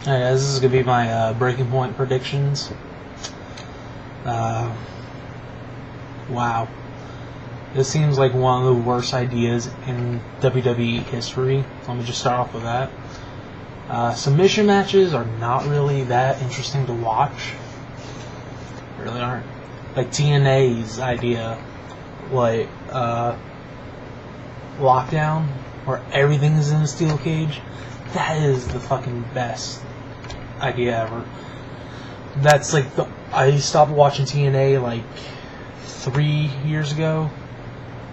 Alright, this is going to be my breaking point predictions. Wow. This seems like one of the worst ideas in WWE history. Let me just start off with that. Submission matches are not really that interesting to watch. They really aren't. Like TNA's idea, like Lockdown, where everything is in a steel cage. That is the fucking best idea ever. That's like I stopped watching TNA like 3 years ago,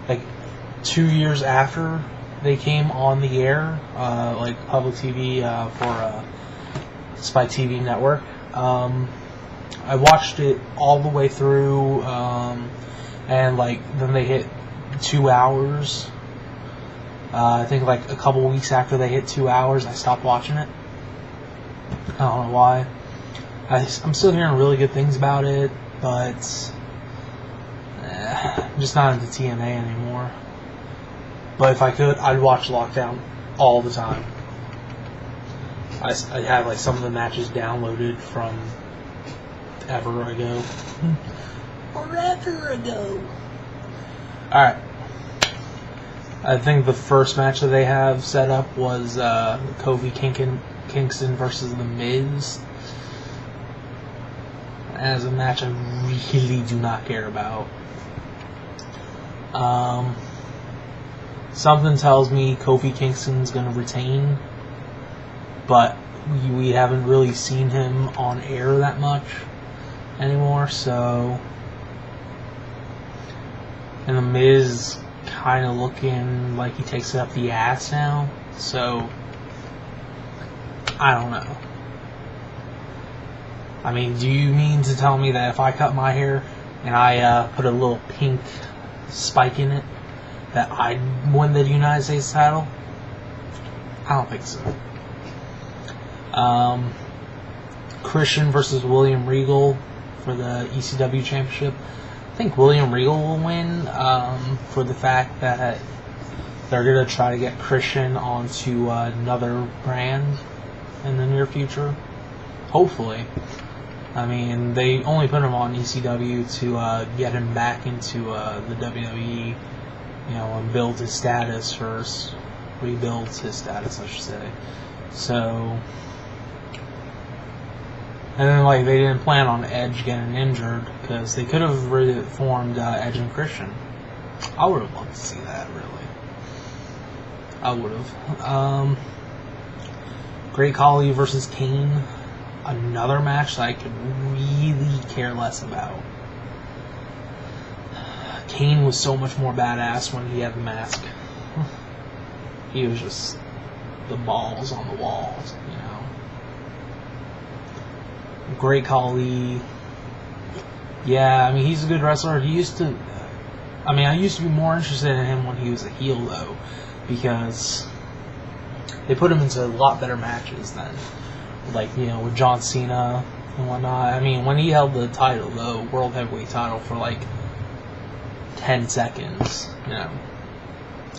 like 2 years after they came on the air, like public TV for Spike TV network. I watched it all the way through, and like then they hit 2 hours. I think like a couple weeks after they hit 2 hours, I stopped watching it. I don't know why. I'm still hearing really good things about it, but I'm just not into TNA anymore. But if I could, I'd watch Lockdown all the time. I have like some of the matches downloaded from ever ago. Forever ago. Alright. I think the first match that they have set up was Kofi Kingston versus The Miz. As a match I really do not care about. Something tells me Kofi Kingston's going to retain, but we haven't really seen him on air that much anymore, so... And The Miz kind of looking like he takes it up the ass now, so... I don't know. I mean, do you mean to tell me that if I cut my hair and I put a little pink spike in it, that I'd win the United States title? I don't think so. Christian versus William Regal for the ECW Championship. I think William Regal will win for the fact that they're going to try to get Christian onto another brand in the near future. Hopefully. I mean, they only put him on ECW to get him back into the WWE, you know, and build his status first. Rebuilds his status, I should say. So, and then like they didn't plan on Edge getting injured because they could have reformed Edge and Christian. I would have loved to see that, really. I would have. Great Khali versus Kane. Another match that I could really care less about. Kane was so much more badass when he had the mask. He was just the balls on the walls, you know. Great Khali. Yeah, I mean, he's a good wrestler. He used to... I mean, I used to be more interested in him when he was a heel, though, because they put him into a lot better matches then. Like, you know, with John Cena and whatnot. I mean, when he held the title, the World Heavyweight title, for like 10 seconds, you know,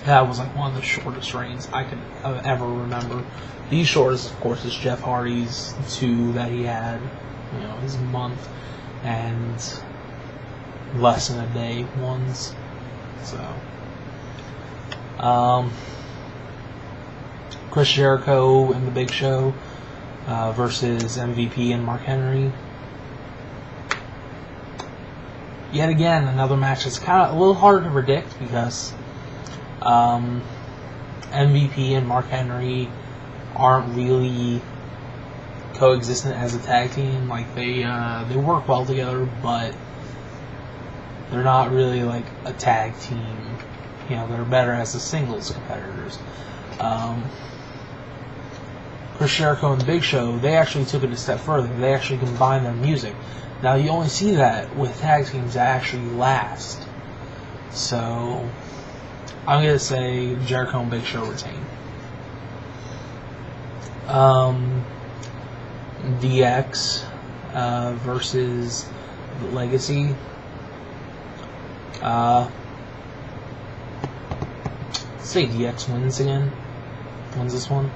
that was like one of the shortest reigns I could ever remember. The shortest, of course, is Jeff Hardy's 2 that he had, you know, his month, and less than a day ones. So, Chris Jericho and The Big Show versus MVP and Mark Henry. Yet again, another match that's kind of a little hard to predict because MVP and Mark Henry aren't really coexistent as a tag team. Like they work well together, but they're not really like a tag team. You know, they're better as the singles competitors. Chris Jericho and The Big Show, they actually took it a step further. They actually combined their music. Now, you only see that with tag teams that actually last. So, I'm going to say Jericho and Big Show retain. DX versus Legacy. Say DX wins again. Wins this one.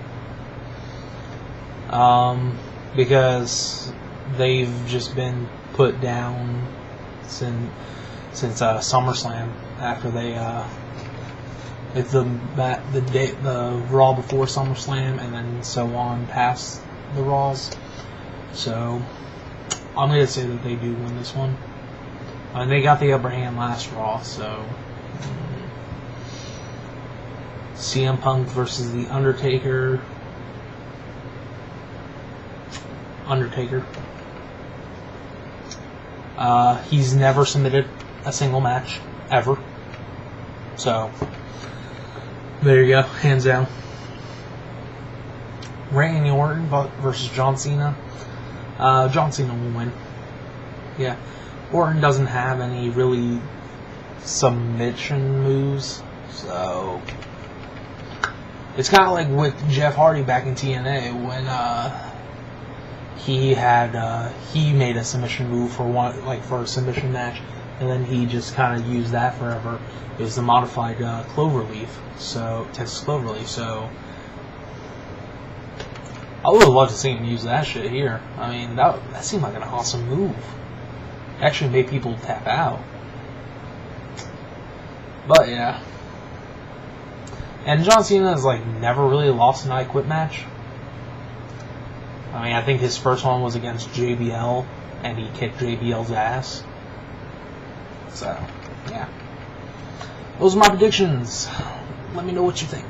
because they've just been put down since SummerSlam. After they it's the Raw before SummerSlam, and then so on past the Raws. So I'm gonna say that they do win this one. And they got the upper hand last Raw, so CM Punk versus the Undertaker. He's never submitted a single match ever. So there you go, hands down. Randy Orton versus John Cena. John Cena will win. Yeah. Orton doesn't have any really submission moves, so it's kind of like with Jeff Hardy back in TNA when he made a submission move for a submission match, and then he just kind of used that forever. It was the modified Texas Cloverleaf. So I would have loved to see him use that shit here. I mean, that seemed like an awesome move. Actually made people tap out. But yeah. And John Cena has never really lost an I Quit match. I mean, I think his first one was against JBL, and he kicked JBL's ass. So, yeah. Those are my predictions. Let me know what you think.